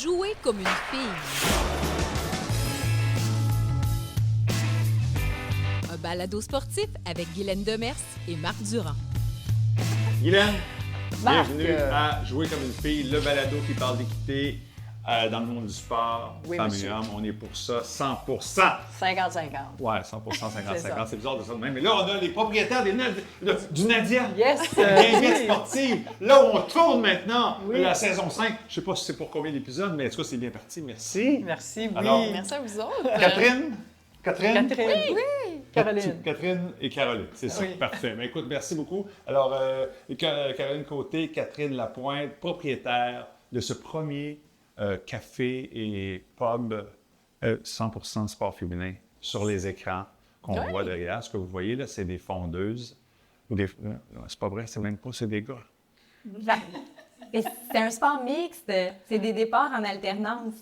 Jouer comme une fille. Un balado sportif avec Guylaine Demers et Marc Durand. Guylaine, Marc, bienvenue à Jouer comme une fille, le balado qui parle d'équité dans le monde du sport, Oui, femmes monsieur. et hommes. On est pour ça 100%. 50-50. Ouais, 100%, 50-50, ça. c'est bizarre de ça de même. Mais là, on a les propriétaires du Nadia. Yes! L'invite sportive. Là où on tourne maintenant Oui. la saison 5. Je sais pas si c'est pour combien d'épisodes, mais en tout cas, c'est bien parti. Merci. Merci, oui. Alors, Merci à vous autres. Catherine? Catherine? Oui. Caroline. Catherine et Caroline, c'est ça. Oui. Parfait. Mais écoute, merci beaucoup. Alors, Caroline Côté, Catherine Lapointe, propriétaire de ce premier café et pub 100% sport féminin sur les écrans qu'on voit derrière. Ce que vous voyez là, c'est des fondeuses. Ou des... c'est pas vrai, c'est même pas, c'est des gars. Et c'est un sport mixte. C'est des départs en alternance.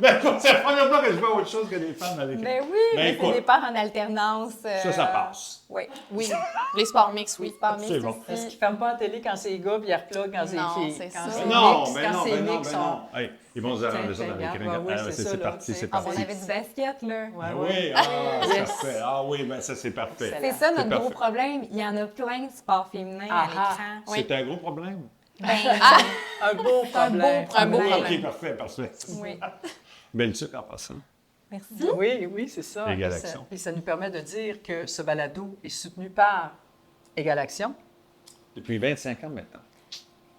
Ben, écoute, c'est la première fois que je vois autre chose que des femmes à l'écran. Mais oui, Ben, mais c'est écoute, des départs en alternance. ça passe. Oui. Oui, les sports mix, oui. Sport mixte C'est bon. Parce aussi. qu'ils ne ferment pas la télé quand c'est gars, puis ils repluguent quand c'est Non, filles. c'est Quand ça. c'est Non, mix, mais quand non, c'est mais non, mix, mais non. Hey, ils vont nous arranger ça dans les Tiens, écran. ouais, oui, c'est ça, là, c'est c'est- parti, c'est On parti. avait du basket, là. Ouais, Ah ouais. oui, Yes. parfait. Ah oui, ben ça, c'est parfait. C'est ça notre gros parfait. problème. Il y en a plein de sports féminins Ah, à l'écran. Oui. C'est un gros problème. Ben, Un beau problème. Un beau Oui, problème. OK, parfait, parfait. oui. Belle sucre en passant. Merci. Oui, c'est ça. Égal Et ça- Action. Et ça nous permet de dire que ce balado est soutenu par Égal Action. Depuis 25 ans maintenant.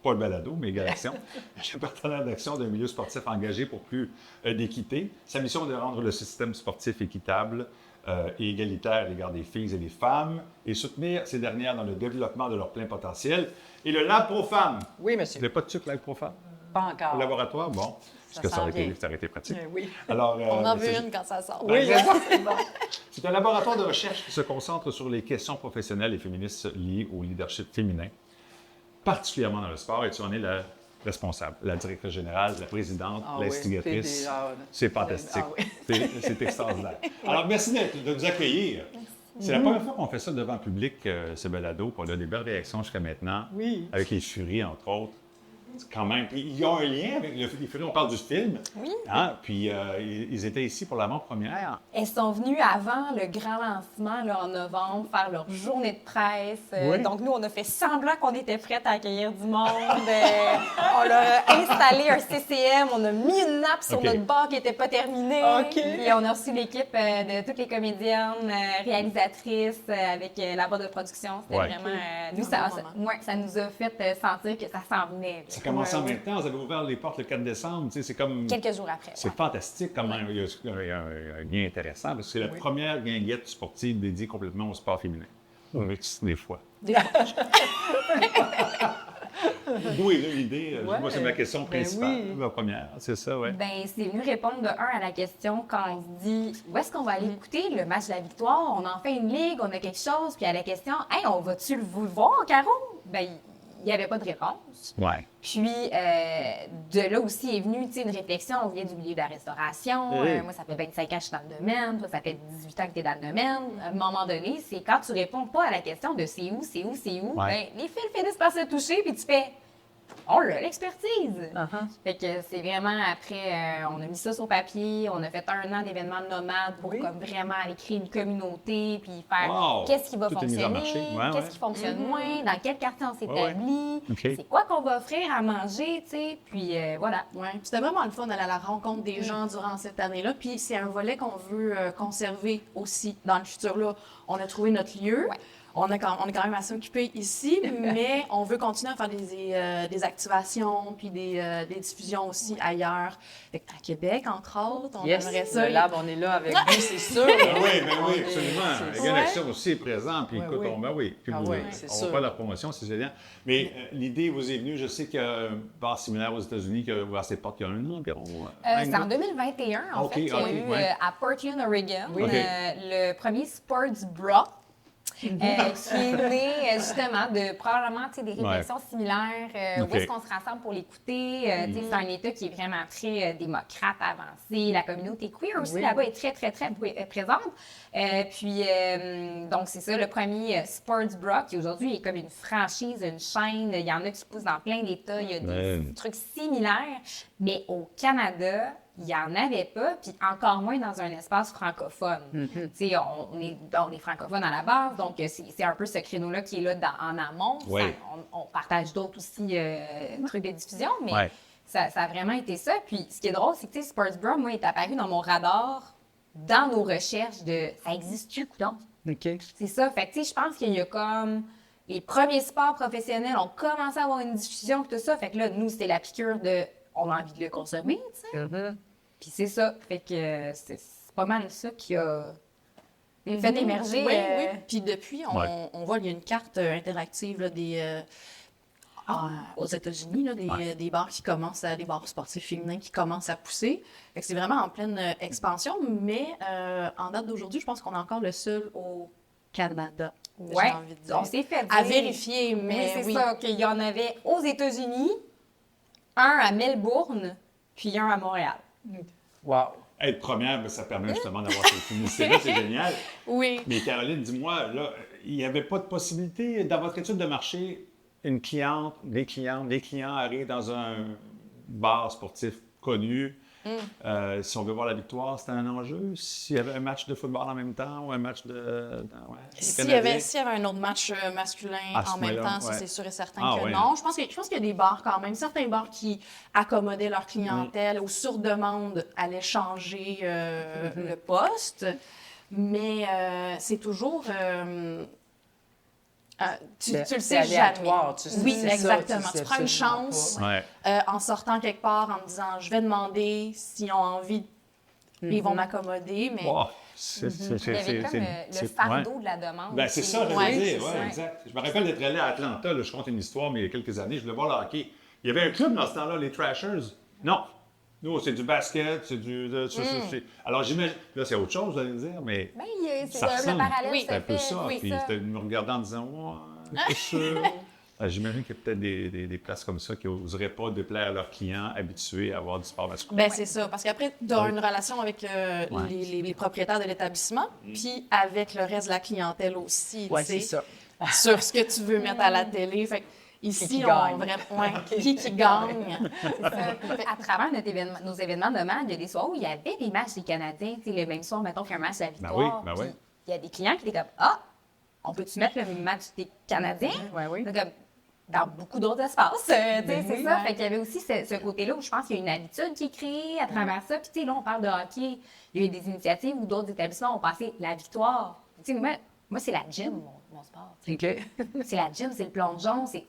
Pas le balado, mais Égal Action. Je suis partenaire d'action d'un milieu sportif engagé pour plus d'équité. Sa mission est de rendre le système sportif équitable et égalitaire à l'égard des filles et des femmes et soutenir ces dernières dans le développement de leur plein potentiel. Et le Lab Pro Femmes. Oui, Vous monsieur. n'avez pas de sucre Lab Pro Femmes? Pas encore. Au laboratoire? Bon. Parce que ça aurait, s'en vient. ça aurait été pratique. Oui. Alors, On en veut c'est- une quand ça sort. Oui, c'est bon. C'est un laboratoire de recherche qui se concentre sur les questions professionnelles et féministes liées au leadership féminin, particulièrement dans le sport, et tu en es la responsable, la directrice générale, la présidente, Ah oui, l'instigatrice. PDA. C'est fantastique. Ah oui. C'est extraordinaire. Alors, merci de nous accueillir. C'est la première fois qu'on fait ça devant le public, ce balado, puis on a des belles réactions jusqu'à maintenant, Oui. avec les Furies, entre autres. C'est quand même. Puis, il y a un lien avec les Furies, on parle du film. Oui. Hein? Puis, ils étaient ici pour l'avant-première. Elles sont venues avant le grand lancement là, en novembre faire leur journée de presse. Oui. Donc, nous, on a fait semblant qu'on était prêtes à accueillir du monde. On leur a installé un CCM. On a mis une nappe sur OK. notre bar qui n'était pas terminée. OK. Puis, on a reçu l'équipe de toutes les comédiennes, réalisatrices avec la barre de production. C'était Ouais. vraiment... nous, Un ça, bon ça, moment. ouais, ça nous a fait sentir que ça s'en venait. Ça commence en Ouais, même temps. Vous avez ouvert les portes le 4 décembre. Tu sais, c'est comme. Quelques jours après. C'est fantastique quand même. Il y a un lien intéressant parce que c'est la première guinguette sportive dédiée complètement au sport féminin. Oui, des fois. Des fois. D'où est venue l'idée? Ouais. Moi, c'est ma question Ben principale, oui. la première. C'est ça, oui. Ben, c'est venu répondre de un à la question quand on se dit où est-ce qu'on va aller écouter le match de la victoire? On en fait une ligue, on a quelque chose, puis à la question, hey, on va-tu vous le voir, Caro? Ben, il n'y avait pas de réponse. Ouais. Puis, de là aussi est venue une réflexion. On vient du milieu de la restauration. Oui. Moi, ça fait 25 ans que je suis dans le domaine. Toi, ça fait 18 ans que tu es dans le domaine. À un moment donné, c'est quand tu réponds pas à la question de c'est où, c'est où, c'est où, Ouais. ben, les fils finissent par se toucher, puis tu fais on l'a, l'expertise. Uh-huh. Fait que c'est vraiment après, on a mis ça sur papier, on a fait un an d'événements nomades pour Oui. comme vraiment aller créer une communauté, puis faire Wow! qu'est-ce qui va Tout est mis en fonctionner, marché. Ouais, qu'est-ce ouais. qui fonctionne moins, dans quel quartier on s'établit, OK. c'est quoi qu'on va offrir à manger, tu sais, puis voilà. Ouais. Puis C'était vraiment le fun d'aller à la rencontre des gens durant cette année-là. Puis c'est un volet qu'on veut conserver aussi dans le futur. Là, on a trouvé notre lieu. Ouais. On est quand même assez occupés ici, mais on veut continuer à faire des activations puis des diffusions aussi ailleurs. Fait que à Québec, entre autres, on Yes, aimerait ça. le lab, on est là avec vous, c'est sûr. Ben oui, On est- absolument. c'est- Égal Action aussi est présent. Puis Ouais, écoute, oui. Puis Ah vous, oui, c'est on sûr. va faire la promotion, c'est génial. Mais l'idée vous est venue, je sais qu'il y a un bar similaire aux États-Unis qui a ouvert ses portes il y a un an environ. C'est en 2021, en OK, fait, qu'il y a OK, eu ouais. à Portland, Oregon, OK. le premier Sports Bra. qui est né justement de probablement des réflexions similaires. Où est-ce qu'on se rassemble pour l'écouter? C'est un État qui est vraiment très démocrate, avancé. La communauté queer aussi là-bas est très, très, très présente. Donc, c'est ça, le premier Sports Bra, qui aujourd'hui est comme une franchise, une chaîne. Il y en a qui poussent dans plein d'États. Il y a des trucs similaires. Mais au Canada, il n'y en avait pas, puis encore moins dans un espace francophone. Tu sais, on est francophone à la base, donc c'est un peu ce créneau-là qui est là en amont. Oui. On partage d'autres aussi trucs de diffusion, mais ça a vraiment été ça. Puis ce qui est drôle, c'est que Sports Bra, moi, est apparu dans mon radar dans nos recherches de « ça existe-tu, coudonc? » OK. C'est ça. Fait que, tu sais, je pense qu'il y a comme... Les premiers sports professionnels ont commencé à avoir une diffusion et tout ça. Fait que là, nous, c'était la piqûre de « on a envie de le consommer », tu sais. Puis c'est ça. Fait que c'est pas mal ça qui a fait émerger. Oui. Puis depuis, on voit qu'il y a une carte interactive là, aux États-Unis, là, des bars qui commencent des bars sportifs féminins qui commencent à pousser. Fait que c'est vraiment en pleine expansion, mais en date d'aujourd'hui, je pense qu'on est encore le seul au Canada. Oui, j'ai envie de dire. on s'est fait dire. À vérifier, mais c'est oui. ça, qu'il y en avait aux États-Unis, un à Melbourne, puis un à Montréal. Wow. Être première, ben, ça permet justement d'avoir cette publicité-là, c'est génial. Oui. Mais Caroline, dis-moi, là, il n'y avait pas de possibilité, dans votre étude de marché, les clients arrivent dans un bar sportif connu. Si on veut voir la victoire, c'était un enjeu. S'il y avait un match de football en même temps ou un match de... S'il y avait un autre match masculin À ce en même moment-là, temps, ça, c'est sûr et certain que ouais. non. Je pense qu'il y a des bars quand même, certains bars qui accommodaient leur clientèle ou sur demande allaient changer le poste. Mais c'est toujours... tu le sais c'est aléatoire, jamais. tu sais, Oui, c'est ça, exactement. tu sais Tu prends une absolument chance Ouais. en sortant quelque part en me disant je vais demander s'ils ont envie, ils vont m'accommoder. Mais Wow. Il y avait comme le fardeau de la demande. Ben, c'est ça, je Ouais, veux dire. c'est Ouais, ça. exact. Je me rappelle d'être allé à Atlanta, là, je compte une histoire, mais il y a quelques années, je voulais voir le hockey. Il y avait un club dans ce temps-là, les Trashers. Non. Nous, c'est du basket, c'est du... Alors, j'imagine... Là, c'est autre chose, vous allez me dire, mais... Ben, c'est Ça le ressemble. parallèle Oui, se c'est un peu fait. ça. Oui, Puis ça. c'était de me regarder en disant, ouais, pas sûr. J'imagine qu'il y a peut-être des places comme ça qui n'oseraient pas déplaire à leurs clients habitués à avoir du sport masculin. ben, c'est ça. Parce qu'après, tu as une relation avec les propriétaires de l'établissement, puis avec le reste de la clientèle aussi. Oui, tu sais, c'est ça. sur ce que tu veux mettre à la télé. Fait que ici, Qui on gagne. vraiment qui gagne. À travers nos événements de match, il y a des soirs où il y avait des matchs des Canadiens, tu sais, le même soir, mettons qu'un match à la victoire. Ben oui. Puis il y a des clients qui étaient comme « Ah, on peut-tu mettre le match des Canadiens? » Oui. Donc, comme, dans beaucoup d'autres espaces, tu sais, c'est oui, ça. ouais. Fait qu'il y avait aussi ce côté-là où je pense qu'il y a une habitude qui est créée à travers ça. Puis tu sais, là, on parle de hockey. Il y a eu des initiatives où d'autres établissements ont passé la victoire. Tu sais, moi c'est la gym, mon sport. OK. C'est la gym, c'est le plongeon, c'est...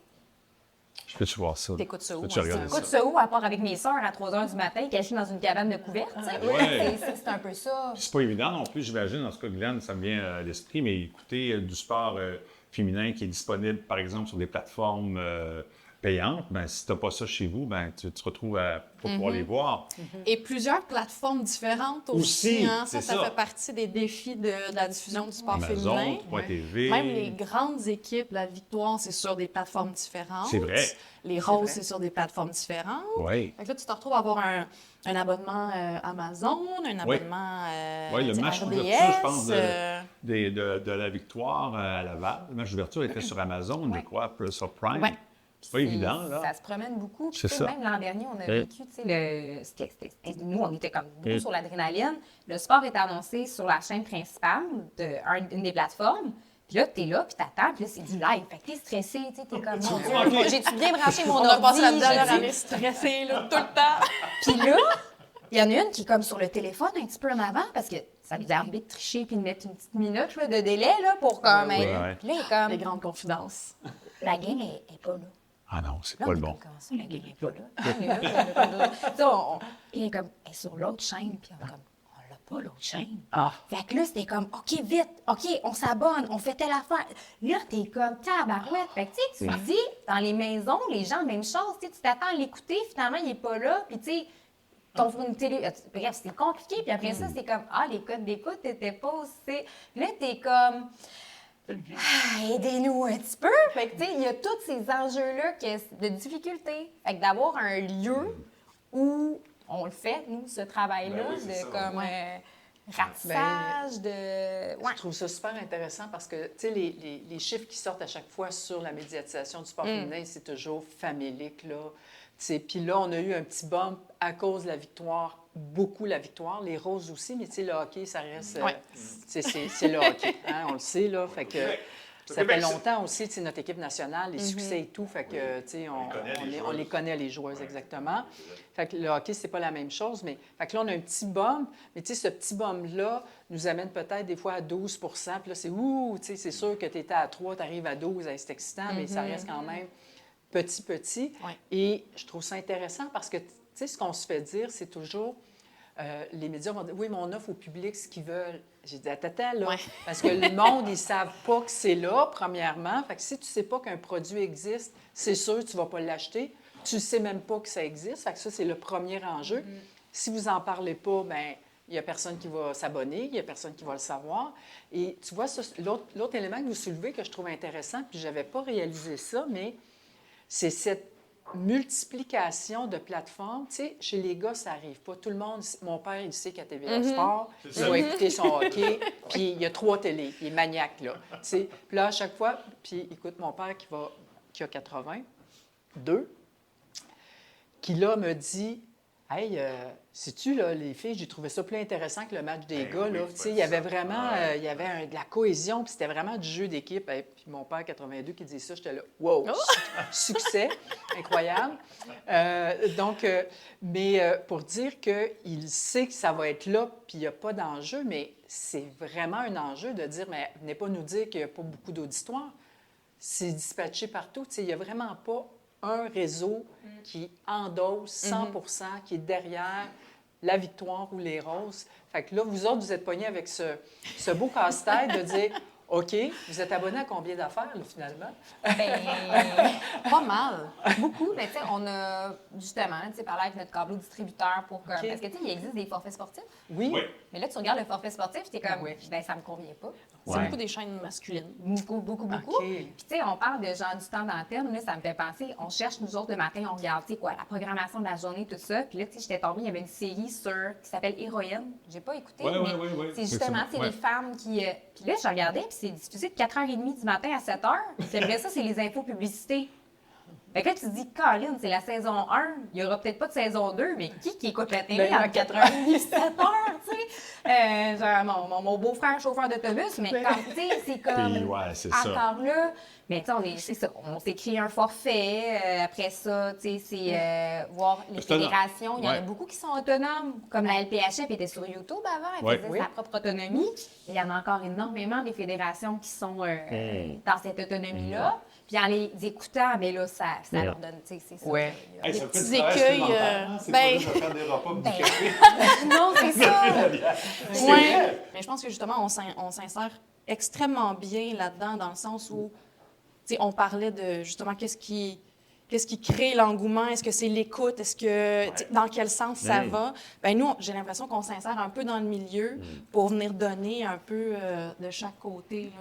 Je peux-tu voir ça? T'écoutes ça où, Peux-tu moi, regarder Écoute ça? ça où, à part avec mes sœurs à 3 h du matin, cachées dans une cabane de couverte, tu sais. Ouais. C'est un peu ça. C'est pas évident non plus, j'imagine. Dans ce cas, Glenn, ça me vient à l'esprit, mais écouter du sport féminin qui est disponible, par exemple, sur des plateformes payantes, ben, si tu n'as pas ça chez vous, ben, tu te retrouves à pas pouvoir les voir. Et plusieurs plateformes différentes aussi. Aussi, Hein? c'est Ça ça. fait partie des défis de la diffusion du sport féminin. Amazon, .tv. Même les grandes équipes, la victoire, c'est sur des plateformes différentes. C'est vrai. Les roses, c'est sur des plateformes différentes. Oui. Fait que là, tu te retrouves à avoir un abonnement Amazon, un abonnement Oui, le tu sais, match RDS, d'ouverture, je pense, de la victoire à Laval. Le match d'ouverture était sur Amazon, je crois, plus sur Prime. Ouais. C'est pas évident, là. Ça se promène beaucoup. Puis, C'est tu sais, ça. même l'an dernier, on a vécu, tu sais, nous, on était comme beaucoup sur l'adrénaline. Le sport est annoncé sur la chaîne principale d'une des plateformes. Puis là, t'es là, puis t'attends, puis là, c'est du live. Fait que t'es stressé, tu sais, t'es comme, mon Dieu, j'ai-tu bien branché mon On a ordi? passé la dernière J'ai-tu- année stressée, là, tout le temps. Puis là, il y en a une qui est comme sur le téléphone un petit peu en avant, parce que ça lui est arrivé de tricher puis de mettre une petite minute là, de délai, là, pour comme... ouais. Puis là, il est comme, Les grandes confidences. la game est pas là. Ah non, c'est Là, pas on le est bon. comme, comment ça, la game est pas là? Elle est là, elle est pas là. Tu sais, il est comme, elle est sur l'autre chaîne, puis on est comme, on l'a pas, l'autre chaîne. Ah. Fait que là, c'était comme, OK, vite, OK, on s'abonne, on fait telle affaire. Là, t'es comme, tabarouette. Fait que, tu sais, tu te dis, dans les maisons, les gens, même chose, tu sais, tu t'attends à l'écouter, finalement, il est pas là, puis tu sais, ton une télé, bref, c'était compliqué, puis après ça, c'est comme, ah, les codes d'écoute n'étaient pas aussi. Là, t'es comme, Aidez-nous un petit peu. Fait que, tu sais, il y a tous ces enjeux-là de difficulté. Fait que d'avoir un lieu où on le fait, nous, ce travail-là, Ben oui, c'est ça. de comme ratissage, Je trouve ça super intéressant parce que, tu sais, les chiffres qui sortent à chaque fois sur la médiatisation du sport féminin, c'est toujours famélique, là. Puis là, on a eu un petit bump à cause de la victoire, beaucoup la victoire, les roses aussi, mais tu sais, le hockey, ça reste... c'est le hockey, hein, on le sait, là, fait que... Ça fait longtemps aussi, tu sais, notre équipe nationale, les succès et tout, fait que, tu sais, on les connaît, les joueuses, exactement. Fait que le hockey, c'est pas la même chose, mais fait que là, on a un petit bump, mais tu sais, ce petit bump-là nous amène peut-être des fois à 12 puis là, c'est ouh, tu sais, c'est sûr que tu étais à 3, tu arrives à 12, c'est excitant, mais ça reste quand même petit. Ouais. Et je trouve ça intéressant parce que, tu sais, ce qu'on se fait dire, c'est toujours... les médias vont dire « Oui, mais on offre au public ce qu'ils veulent. » J'ai dit « Attends, là. Ouais. Parce que le monde, ils ne savent pas que c'est là, premièrement. Fait que si tu ne sais pas qu'un produit existe, c'est sûr que tu ne vas pas l'acheter. Tu ne sais même pas que ça existe. Fait que ça, c'est le premier enjeu. Si vous n'en parlez pas, bien, il n'y a personne qui va s'abonner, il n'y a personne qui va le savoir. Et tu vois, l'autre élément que vous soulevez que je trouve intéressant, puis je n'avais pas réalisé ça, mais c'est cette multiplication de plateformes. Tu sais, chez les gars, ça n'arrive pas. Tout le monde, mon père, il sait qu'à TVA Sport, il va écouter son hockey, puis il y a 3 télés. Il est maniaque, là. Tu sais, puis là, à chaque fois, puis écoute, mon père qui a 82, qui là me dit « Hey, sais-tu, là, les filles, j'ai trouvé ça plus intéressant que le match des gars. Là. Tu sais, il y avait vraiment il y avait de la cohésion, puis c'était vraiment du jeu d'équipe. Et puis mon père, 82, qui dit ça, j'étais là, wow, succès, incroyable. Mais pour dire qu'il sait que ça va être là, puis il n'y a pas d'enjeu, mais c'est vraiment un enjeu de dire, mais venez pas nous dire qu'il n'y a pas beaucoup d'auditoire. C'est dispatché partout. Tu sais, il n'y a vraiment pas un réseau qui endosse 100 qui est derrière la victoire ou les roses. Fait que là, vous autres, vous êtes pognés avec ce beau casse-tête de dire OK, vous êtes abonnés à combien d'affaires, là, finalement? Pas mal. Beaucoup. Mais tu sais, on a justement parlé avec notre câbleau distributeur pour comme. Parce que tu sais, il existe des forfaits sportifs. Oui. Mais là, tu regardes le forfait sportif, tu es comme, Oui. ben ça me convient pas. C'est beaucoup des chaînes masculines. Beaucoup. OK. Puis, tu sais, on parle de genre du temps d'antenne. Là, ça me fait penser, on cherche, nous autres, le matin, on regarde, tu sais, quoi, la programmation de la journée, tout ça. Puis là, tu sais, j'étais tombée, il y avait une série qui s'appelle Héroïne. J'ai pas écouté, mais c'est justement, c'est les femmes qui. Puis là, je regardais, puis c'est diffusé de 4h30 du matin à 7h. Puis après ça, c'est les infos publicités. Fait que là, tu te dis, Colin, c'est la saison 1, il n'y aura peut-être pas de saison 2, mais qui écoute la télé à 4h30, 7h, tu sais? Genre, mon beau-frère chauffeur d'autobus, mais comme, tu sais, c'est comme Puis, ouais, c'est encore là. Mais tu sais, c'est ça, on s'est créé un forfait. Après ça, tu sais, c'est voir les fédérations. Il y en a beaucoup qui sont autonomes, comme la LPHF était sur YouTube avant, elle faisait sa propre autonomie. Il y en a encore énormément des fédérations qui sont dans cette autonomie-là. Puis en les écoutant, mais là, ça leur donne, tu sais, c'est ça. Ouais. Hey, ça petits fait du travail écueils, supplémentaire, hein? C'est pas juste de faire des repas, du café. Non, c'est ça. C'est Ouais. vrai. Mais je pense que justement, on s'insère extrêmement bien là-dedans, dans le sens où, tu sais, on parlait de justement qu'est-ce qui crée l'engouement? Est-ce que c'est l'écoute? Est-ce que, tu sais, dans quel sens ça va? Ben nous, j'ai l'impression qu'on s'insère un peu dans le milieu pour venir donner un peu de chaque côté.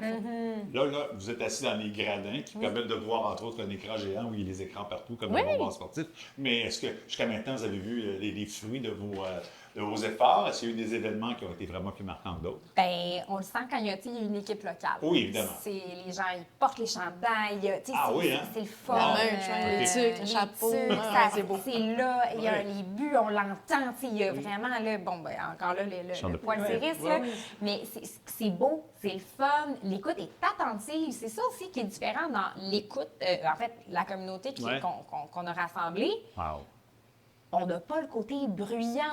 Là. Là, vous êtes assis dans les gradins qui permettent de voir, entre autres, un écran géant où il y a des écrans partout, comme dans le bar sportif. Mais est-ce que, jusqu'à maintenant, vous avez vu les fruits de vos efforts? Est-ce qu'il y a eu des événements qui ont été vraiment plus marquants que d'autres? Ben, on le sent quand il y a une équipe locale. Oui, évidemment. Les gens, ils portent les chandails. Tu sais, hein? c'est le fun. La merch, les tucs, le chapeau. C'est beau. C'est là, il y a les buts, on l'entend. Il y a vraiment, là, bon, ben, encore là, le poil cirrus, là. Mais c'est beau, c'est le fun. L'écoute est attentive. C'est ça aussi qui est différent dans l'écoute. En fait, la communauté qu'on a rassemblée. Wow. On n'a pas le côté bruyant.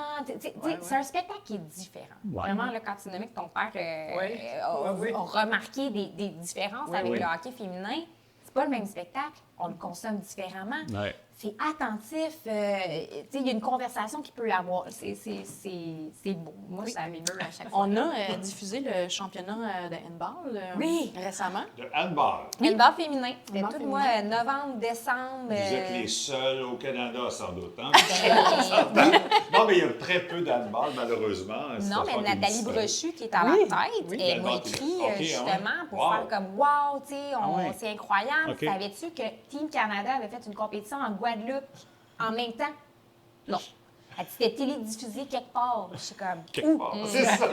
C'est un spectacle qui est différent. Vraiment, là, quand tu nommais que ton père a remarqué des différences avec le hockey féminin, c'est pas le même spectacle. On le consomme différemment. c'est attentif. Tu sais, il y a une conversation qu'il peut y avoir. C'est beau. Moi, ça m'émeut à chaque fois. On a diffusé le championnat de handball Oui. récemment. De handball. Handball féminin. C'était Handball tout le mois novembre, décembre. Vous êtes les seuls au Canada, sans doute. Hein? Ben, Non, mais il y a très peu d'handball, malheureusement. non, mais Nathalie Brochu, qui est à Oui, la tête, oui. elle m'a D'accord, écrit ok, justement pour wow. faire comme wow, tu sais, ouais. c'est incroyable. Ok. Savais-tu que Team Canada avait fait une compétition en Guadeloupe en même temps? Non. Elle dit c'était télédiffusé quelque part. Je suis comme. Quelque part. C'est ça.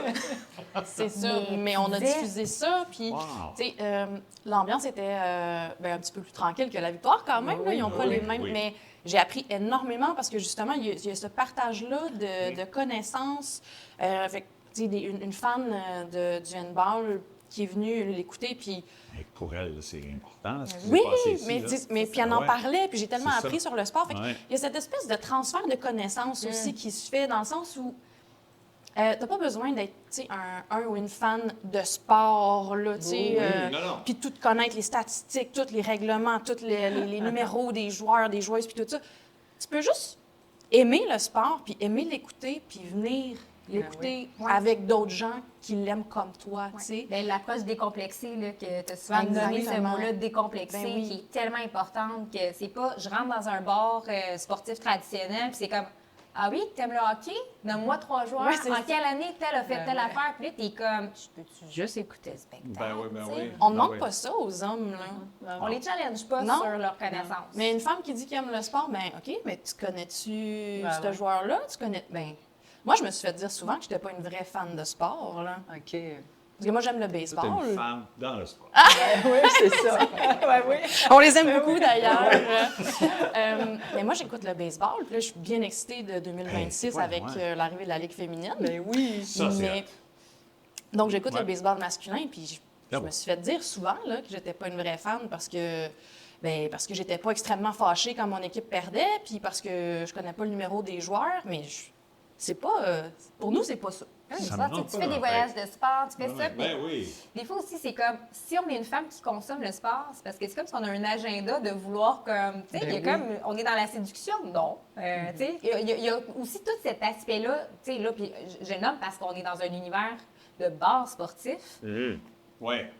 C'est ça. Mais Mais on a disais- diffusé ça, puis Wow. tu sais, l'ambiance était un petit peu plus tranquille que la victoire quand même. Là. Ils n'ont pas oui, les mêmes. oui. Mais j'ai appris énormément parce que justement, il y a ce partage-là de connaissances. Fait que, tu sais, une fan du handball qui est venue l'écouter, puis Mais pour elle, c'est important. Ce qui s'est oui, passé ici, mais, là. mais puis elle en Ouais. parlait, puis j'ai tellement C'est ça. appris sur le sport. Fait que Ouais. il y a cette espèce de transfert de connaissances aussi qui se fait dans le sens où t'as pas besoin d'être tu sais, un ou une fan de sport, là, tu sais, Oui, non, non. puis tout connaître les statistiques, tous les règlements, tous les numéros des joueurs, des joueuses, puis tout ça. Tu peux juste aimer le sport, puis aimer l'écouter, puis venir l'écouter oui. avec d'autres gens qui l'aiment comme toi, tu sais. Ben, l'approche décomplexée, là, que tu as souvent nommé ce Exactement. mot-là, décomplexé, Ben oui. qui est tellement importante que c'est pas je rentre dans un bar sportif traditionnel, puis c'est comme ah oui, t'aimes le hockey? Nomme-moi 3 joueurs. Ouais, c'est en ça. quelle année tel a fait Ben telle ouais. affaire? Puis là, t'es comme, je peux-tu juste écouter le spectacle? Ben oui, ben tu sais? oui. On Ben demande oui. pas ça aux hommes, là. On les challenge pas Non. sur leur connaissance. Mais une femme qui dit qu'elle aime le sport, ben OK, mais tu connais-tu Ben ce ouais. joueur-là? Tu connais. Ben, moi, je me suis fait dire souvent que je n'étais pas une vraie fan de sport, là. OK. Parce que moi, j'aime le T'es baseball. une femme dans le sport. oui, c'est ça. Ouais, oui. On les aime beaucoup, d'ailleurs. Mais moi, j'écoute le baseball. Puis là, je suis bien excitée de 2026 Ouais, avec ouais. l'arrivée de la Ligue féminine. Ben oui. Ça, c'est Mais- Donc, j'écoute Ouais. le baseball masculin, puis je Ah me bon. suis fait dire souvent là, que j'étais pas une vraie fan parce que j'étais pas extrêmement fâchée quand mon équipe perdait, puis parce que je connais pas le numéro des joueurs, mais c'est pas... pour nous, c'est pas ça. Oui, Ça ça, me tu rend fais pas des en voyages de sport, tu fais Ben ça. oui, puis ben oui. des fois aussi, c'est comme, si on est une femme qui consomme le sport, c'est parce que c'est comme si on a un agenda de vouloir comme, tu sais, il y a Ben comme, on est dans la séduction, non. Tu sais, il y a aussi tout cet aspect-là, tu sais, là, puis je nomme parce qu'on est dans un univers de bar sportif, Ouais.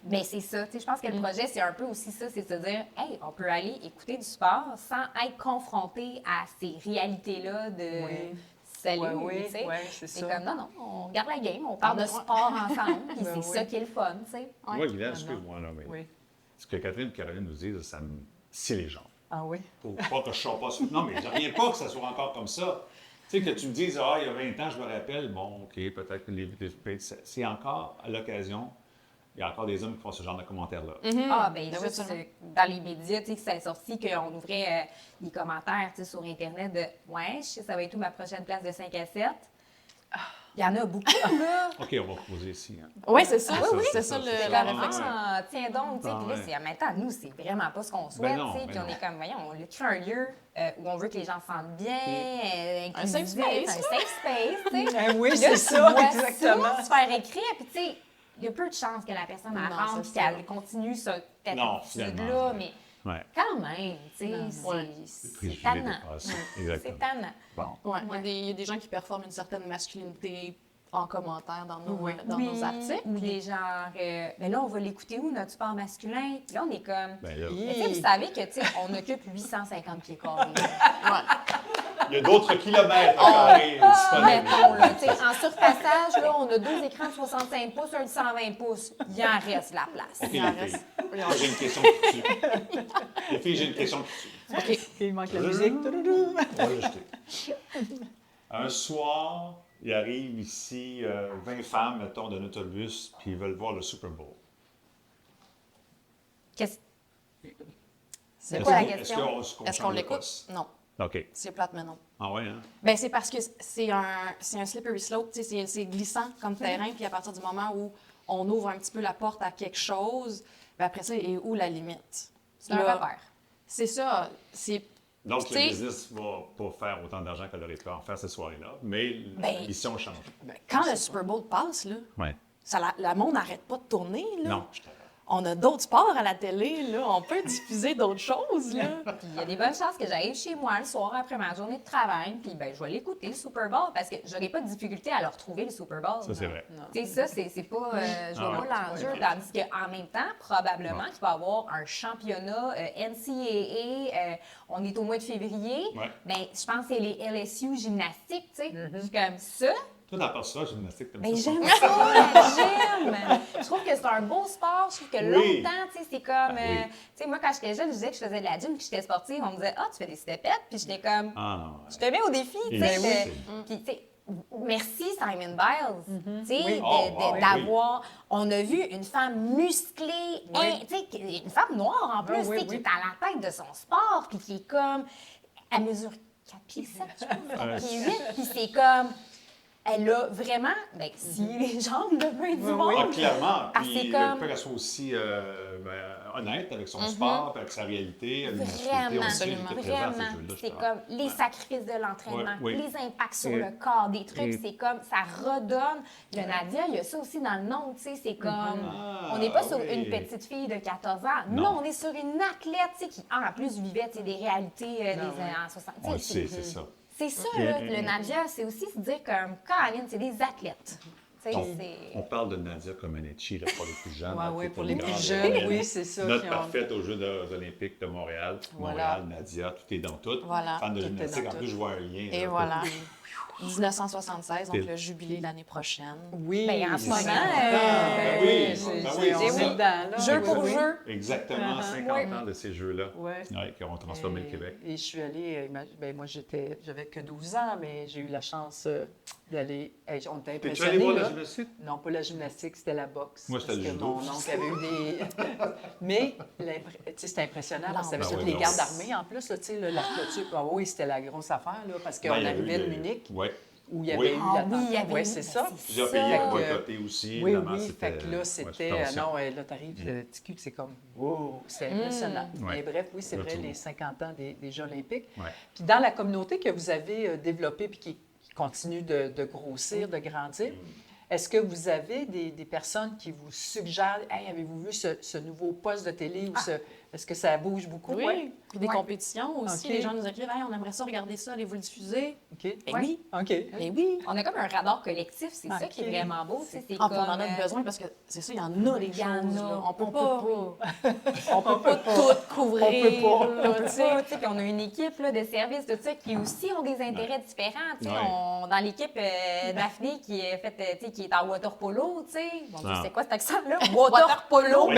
mais c'est ça, tu sais, je pense que le projet, c'est un peu aussi ça, c'est de se dire, hey, on peut aller écouter du sport sans être confronté à ces réalités-là de... Oui. Salut, Ouais, oui, tu sais. ouais, c'est C'est ça. comme, non, on regarde la game, on parle de Ouais. sport ensemble, puis Ben c'est oui. ça qui est le fun, tu sais. Moi, Guylaine, excuse-moi, là, mais Oui. ce que Catherine et Caroline nous disent, ça me scie les jambes. Ah oui. Faut pas que je sois pas sûr. Non, mais je reviens pas que ça soit encore comme ça. Tu sais, que tu me dises, ah, il y a 20 ans, je me rappelle, bon, OK, peut-être que c'est encore à l'occasion, il y a encore des hommes qui font ce genre de commentaires-là. Ah, ben Ben oui, juste absolument. dans les médias, tu sais, que ça est sorti qu'on ouvrait les commentaires, tu sais, sur Internet de « Ouais, je sais, ça va être où ma prochaine place de 5 à 7? » Il y en a beaucoup, là. OK, on va creuser ici. Hein. Oui, c'est ça. Oui, oui. C'est ça, C'est ça. la Ah, réflexion. Ah, tiens donc, tu sais, Ah, puis là, ouais. c'est en même temps, nous, c'est vraiment pas ce qu'on souhaite, non, tu sais, ben puis on non. est comme, voyons, on crée un lieu où on veut que les gens se sentent bien, Un safe inclusif, space, un là. safe space, tu sais. Ben oui, Puis là, c'est tu ça, vois exactement. se faire écrire, puis tu sais, il y a peu de chances que la personne elle Non, rentre c'est puis ça. qu'elle continue cette Non, attitude-là, finalement, mais Ouais. quand même, tu sais, Ouais. c'est Préjugés tannant. dépassés. C'est Exactement. tannant. Bon. Ouais, il y a des gens qui performent une certaine masculinité en commentaire dans nos, dans Oui, nos articles. ou des genres, mais là, on va l'écouter où, notre sport masculin? Puis là, on est comme... Ben, là, Mais tu sais, vous savez que, tu sais, on occupe 850 pieds carrés. il y a d'autres kilomètres carrés disponibles. Mettons, là, tu sais, en surfaçage, là, on a 2 écrans de 65 pouces, un de 120 pouces. Il en reste de la place. OK, les en filles. reste. Moi, j'ai une question qui tue. Les filles, j'ai une question qui tue. OK. Il manque la musique. On va l'ajouter. Un soir, il arrive ici 20 femmes, mettons, d'un autobus, puis ils veulent voir le Super Bowl. Qu'est-ce C'est quoi la Est-ce question? qu'on Est-ce qu'on change de l'écoute? poste? Non. OK. C'est plate, mais non. Ah ouais, hein? Ben, c'est parce que c'est un slippery slope, tu sais, c'est glissant comme terrain, puis à partir du moment où on ouvre un petit peu la porte à quelque chose, ben après ça, est où la limite? C'est un Là, repère. C'est ça. C'est Donc, Tu le sais- business ne va pas faire autant d'argent qu'elle aurait pu en faire cette soirée-là, mais Ben- la mission change. quand le Super Bowl passe, là, Ouais. ça, la monde n'arrête pas de tourner. Là. Non, je t'arrête. on a d'autres sports à la télé, là. On peut diffuser d'autres choses, là. Puis il y a des bonnes chances que j'arrive chez moi le soir après ma journée de travail, puis ben, je vais l'écouter, le Super Bowl, parce que j'aurais pas de difficulté à le retrouver, le Super Bowl. Ça, c'est vrai. Tu sais, ça, c'est pas. Je vois Ah, pas l'enjeu. Tandis qu'en même temps, probablement qu'il va y avoir un championnat NCAA. On est au mois de février. Ouais. Ben, je pense que c'est les LSU gymnastiques, tu sais. C'est comme ça. Toi, t'en penses ça, gymnastique, t'aimes Ben, ça? j'aime ça, la gym! Je trouve que c'est un beau sport. Je trouve que Oui. longtemps, tu sais, c'est comme. Ah oui. Tu sais, moi, quand j'étais jeune, je disais que je faisais de la gym, que j'étais sportive. On me disait, ah, tu fais des stepettes. Puis j'étais comme, Ah non. je te mets au défi, tu Ben sais. oui. Puis, tu sais, merci Simon Biles, tu sais, Oui. Oh, wow, d'avoir. On a vu une femme musclée, tu sais, une femme noire en plus, tu sais, qui est à la tête de son sport, puis qui est comme. Elle mesure 4 pieds 7, je trouve, 4 pieds 8, puis c'est comme. Elle a vraiment, ben, si les jambes de main du monde. Ah, clairement. Ah, Puis c'est le comme- fait qu'elle soit aussi honnête avec son sport, avec sa réalité, une Vraiment, absolument. vraiment. C'est comme les sacrifices de l'entraînement, Oui, oui. les impacts sur le corps, des trucs, c'est comme, ça redonne. Le Nadia, il y a ça aussi dans le nom, tu sais, c'est comme, on n'est pas sur oui. une petite fille de 14 ans. Non. Non, on est sur une athlète, tu sais, qui, en plus, vivait, tu sais, des réalités des années 60. On le Tu sais, sait, c'est ça. c'est ça, là, le Nadia, c'est aussi se dire comme, Caroline, c'est des athlètes. Tu sais, On c'est... parle de Nadia Comaneci, là, pour les plus jeunes. Ouais, hein, oui, c'est pour une les plus grande jeunes, héroïne. oui, c'est ça. Notre qui ont- parfaite aux Jeux olympiques de Montréal. Voilà. Montréal, Nadia, tout est dans tout. Voilà. Fan de Tout est gymnastique, dans en tout. plus, je vois un lien. Et là, voilà. 1976, donc C'est- le jubilé l'année prochaine. Oui, Ben, en ce c'est moment, ça. Ben oui, c'est- ben c'est- oui, on c'est est ça. dedans, là. Jeu Oui, pour oui. jeu. Exactement, 50 ans de ces Jeux-là. Ouais. Qui ont transformé le Québec. Et je suis allée, ben moi j'avais que 12 ans, mais j'ai eu la chance d'aller. On était T'es-tu impressionnés. allé voir la là. gymnastique? Non, pas la gymnastique, c'était la boxe. Moi, c'était Parce le que judo. mon oncle avait eu des. Mais tu sais, c'était impressionnant parce que ça avait Ben toutes oui, les non. gardes armées en plus, là, tu sais, là, la clôture. Ah oui, c'était la grosse affaire, là, parce qu'on Ben, il y avait arrivait de eu Munich, Oui. où il y avait Oui. eu Ah la oui, il y avait Oui, eu- c'est ça. Plusieurs ça. pays Fait ont que- boycotté aussi. Oui, évidemment, oui, fait que là, ouais, c'était... tension. non, là, t'arrives, TQ, c'est comme... Wow, c'est impressionnant. Ouais. Mais bref, oui, c'est vrai, Retour. les 50 ans des Jeux olympiques. Ouais. Puis dans la communauté que vous avez développée puis qui continue de grossir, de grandir, est-ce que vous avez des personnes qui vous suggèrent « Hey, avez-vous vu ce nouveau poste de télé? » ou est-ce que ça bouge beaucoup? Oui. Ouais. Puis des Ouais. compétitions aussi. OK. Les gens nous écrivent, hey, on aimerait ça regarder ça, allez-vous le diffuser? OK. Ben oui. OK. Ben oui. On a comme un radar collectif, c'est ça qui est Ok. vraiment beau. C'est Ah, comme, puis on en a besoin parce que c'est ça, il y en a des il y en choses. a. là. On peut On pas. peut On peut pas tout couvrir. On peut pas. là, On peut tu sais. pas, tu sais, puis on a une équipe là, de services, tout ça, qui aussi ont des intérêts différents. Tu sais, Ouais. dans l'équipe Daphné qui est faite, tu sais, qui est en water polo, tu sais. Bon, Ah. c'est quoi cet accent-là? Water polo. Ouais.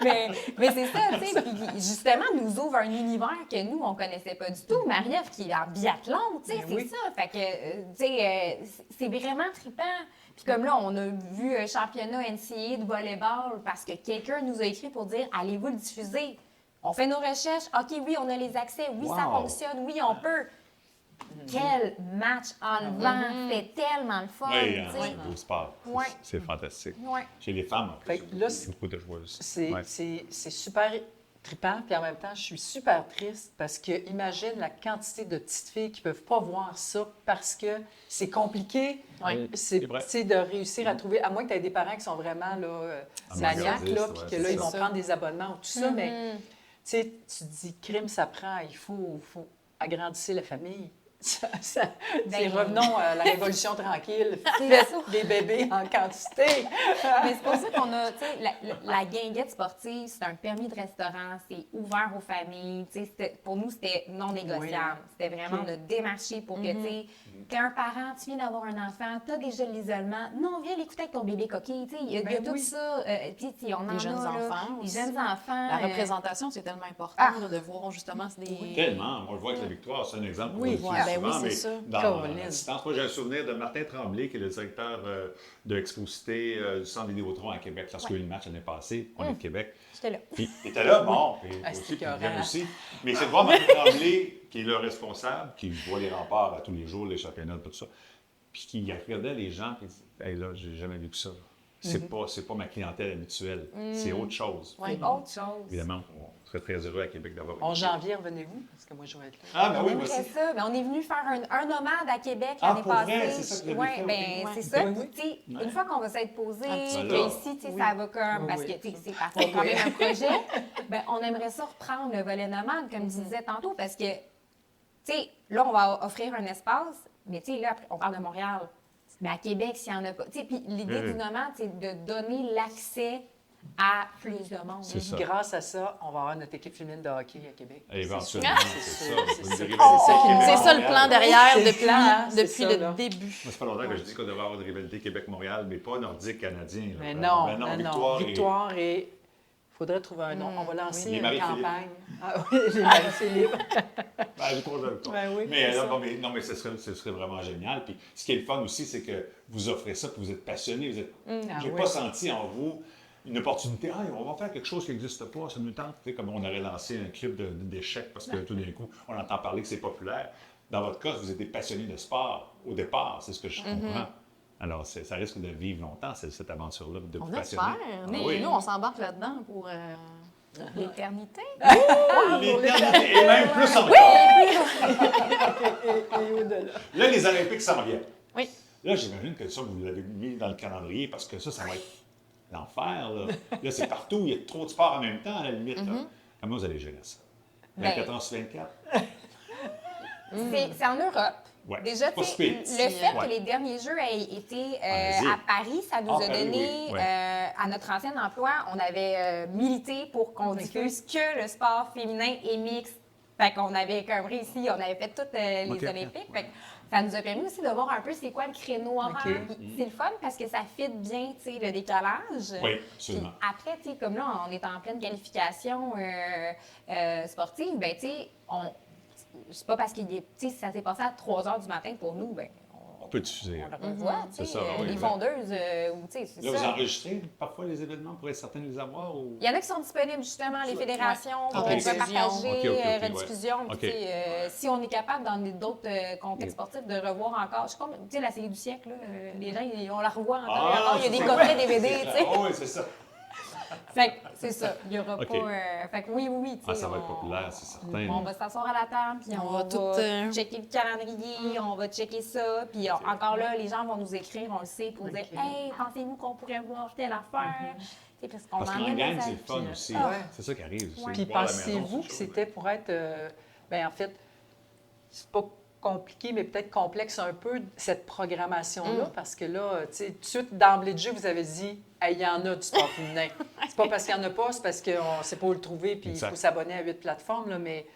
Ben oui! mais c'est ça, tu sais. Puis justement, nous ouvre un univers que nous, on connaissait pas du tout. Marie-Ève qui est en biathlon, tu sais, Ben c'est oui. ça. Fait que, tu sais, c'est vraiment trippant. Puis comme là, on a vu un championnat NCAA de volleyball parce que quelqu'un nous a écrit pour dire « Allez-vous le diffuser? » On fait nos recherches. OK, oui, on a les accès. Oui, ça Wow. fonctionne. Oui, on peut. Quel match enlevant. C'est tellement le fun, Oui, tu sais. un beau sport. Ouais. C'est fantastique. Ouais. Chez les femmes, en Fait plus, que là, beaucoup de joueuses. C'est Ouais. super trippant, puis en même temps, je suis super triste parce que imagine la quantité de petites filles qui ne peuvent pas voir ça parce que c'est compliqué. Ouais. C'est C'est vrai. tu sais, de réussir à trouver, à moins que tu aies des parents qui sont vraiment là, maniaques, Avant-gardistes, là, ouais, puis que c'est là, ils ça. vont prendre des abonnements ou tout ça, mais Mm-hmm. tu sais, tu te dis, crime, ça prend, il faut agrandir la famille. Ben, revenons à la révolution tranquille. C'est Faites ça. des bébés en quantité. Mais c'est pour ça qu'on a, tu sais, la guinguette sportive, c'est un permis de restaurant, c'est ouvert aux familles. Tu sais, pour nous, c'était non négociable. C'était vraiment Ok. de démarcher pour que, tu sais, t'es un parent, tu viens d'avoir un enfant, t'as déjà l'isolement. Non, viens l'écouter avec ton bébé coquille. Tu sais, il y a Ben tout oui. ça. Puis, tu sais, on en Les jeunes a, là, enfants les aussi. jeunes enfants. La représentation, c'est tellement important Ah. là, de voir justement des. Tellement. On le voit avec la victoire, c'est un exemple Oui, qu'on ouais, utilise ben souvent, oui, c'est mais ça. dans Caroline. la distance. Moi, j'ai un souvenir de Martin Tremblay, qui est le directeur de Exposité du Centre Vidéotron à Québec. Lorsqu'il y a eu le match l'année passée, on est de Québec. J'étais là. Puis, il était là, bon, puis Ah, toi c'est aussi, puis écœurant. Glenn aussi. Mais c'est de voir Martin Tremblay, qui est le responsable, qui voit les remparts à tous les jours, les championnats, tout ça, puis qui regardait les gens, puis il dit « Hey, là, j'ai jamais vu que ça. » c'est pas ma clientèle habituelle. C'est autre chose. Ouais. C'est autre chose. Évidemment, on serait très heureux à Québec d'avoir une 11 janvier, revenez-vous, parce que moi, je vais être là. Ah, ben On oui, aimerait voici. ça. Ben, on est venu faire un nomade à Québec Ah, l'année pour passée. vrai? C'est ça que vous avez Ouais, fait, ben, ok. c'est ça. Oui, Puis, oui. tu sais, une fois qu'on va s'être posé, Un petit puis peu. ici, tu sais, ça va comme... Oui, Parce oui. que, tu sais, c'est parce que c'est quand même un projet. Ben, on aimerait ça reprendre le volet nomade, comme tu disais tantôt, parce que, tu sais, là, on va offrir un espace, mais tu sais, là, on parle de Montréal. Mais à Québec, s'il n'y en a pas... Tu sais, puis l'idée du nomade, c'est de donner l'accès à plus de monde. C'est ça. Grâce à ça, on va avoir notre équipe féminine de hockey à Québec. Éventuellement, c'est ça. C'est Vous ça. direz, C'est ben, ça qui nous C'est manque. ça le plan derrière C'est le depuis, plan, hein, c'est depuis ça, le là. début. Moi, ça fait longtemps que je dis qu'on devrait avoir une rivalité Québec-Montréal, mais pas nordique-canadien. là. Mais Ben non, ben non, Victoire. et- Victoire et... Il faudrait trouver un nom. On va lancer Les une Marie-Philippe. campagne. Ah oui, les Marie-Philippe. Ben, Victoire de Victoire. Ben oui, mais, c'est là, ça. bon, mais non, mais ce serait vraiment génial. Puis ce qui est le fun aussi, c'est que vous offrez ça, puis vous êtes passionné. Vous êtes... Ah J'ai oui. pas senti en vous une opportunité. Ah, on va faire quelque chose qui n'existe pas, ça nous tente. Tu sais, comme on aurait lancé un club d'échecs parce que tout d'un coup, on entend parler que c'est populaire. Dans votre cas, vous étiez passionné de sport au départ, c'est ce que je comprends. Alors, ça risque de vivre longtemps, cette aventure-là, de vous On passionner. espère. Ah Mais oui. nous, on s'embarque là-dedans pour... L'éternité. L'éternité, et même plus encore. Et au-delà. Là, les Olympiques s'en viennent. Oui. Là, j'imagine que ça, vous l'avez mis dans le calendrier parce que ça va être l'enfer. Là, c'est partout. Il y a trop de sport en même temps, à la limite. là. Comment vous allez gérer ça? 24 Ben, ans sur 24? C'est en Europe. Ouais, Déjà, c'est pas tu sais, si pire. le fait Ouais. que les derniers Jeux aient été Asie. à Paris, ça nous Ah, a Paris, donné, oui. Ouais. à notre ancien emploi, on avait milité pour qu'on diffuse que le sport féminin et mixte. Fait qu'on avait comme réussi, on avait fait toutes les Ok. Olympiques. Fait que ça nous a permis aussi de voir un peu c'est quoi le créneau horaire. Ok. Puis C'est le fun parce que ça fit bien, tu sais, le décalage. Oui, Puis absolument. après, tu sais, comme là, on est en pleine qualification sportive, ben tu sais, c'est pas parce qu'il est, tu sais, si ça s'est passé à 3 h du matin pour nous, ben On peut diffuser. on le revoit, tu C'est sais, ça, oui, les oui. fondeuses, ou tu sais, c'est Là, vous ça. enregistrez parfois les événements pour être certain de les avoir? Ou... Il y en a qui sont disponibles, justement, les fédérations, En on rediffusion. peut partager, Ok, ouais. rediffusion. Puis, Ok. tu sais, si on est capable, dans d'autres contextes sportifs, de revoir encore, je sais comme, tu sais, la série du siècle, là, les gens, on la revoit encore. et encore. Il y a des c'est coffrets vrai. DVD, C'est tu sais. vrai. Ah oui, c'est ça. Fait que c'est ça, il n'y aura Ok. pas... fait que oui, tu sais. Ah, ça va être populaire, c'est certain. On va s'asseoir à la table, puis on, On va va tout, checker le calendrier, on va checker ça, puis encore là, les gens vont nous écrire, on le sait, pour dire « Hey, pensez-vous qu'on pourrait voir telle affaire? Tu sais, parce qu'on Parce en qu'en a gang, des c'est amis. le fun aussi. Ah ouais. C'est ça qui arrive. c'est Puis de voir la maison, pensez-vous c'est que chaud, c'était pour être... ben en fait, c'est pas compliqué, mais peut-être complexe un peu, cette programmation-là, parce que là, tu sais, tout de suite, d'emblée de jeu, vous avez dit Hey, il y en a du sport féminin. C'est pas parce qu'il n'y en a pas, c'est parce qu'on ne sait pas où le trouver, puis il Exact. faut s'abonner à 8 plateformes, là, mais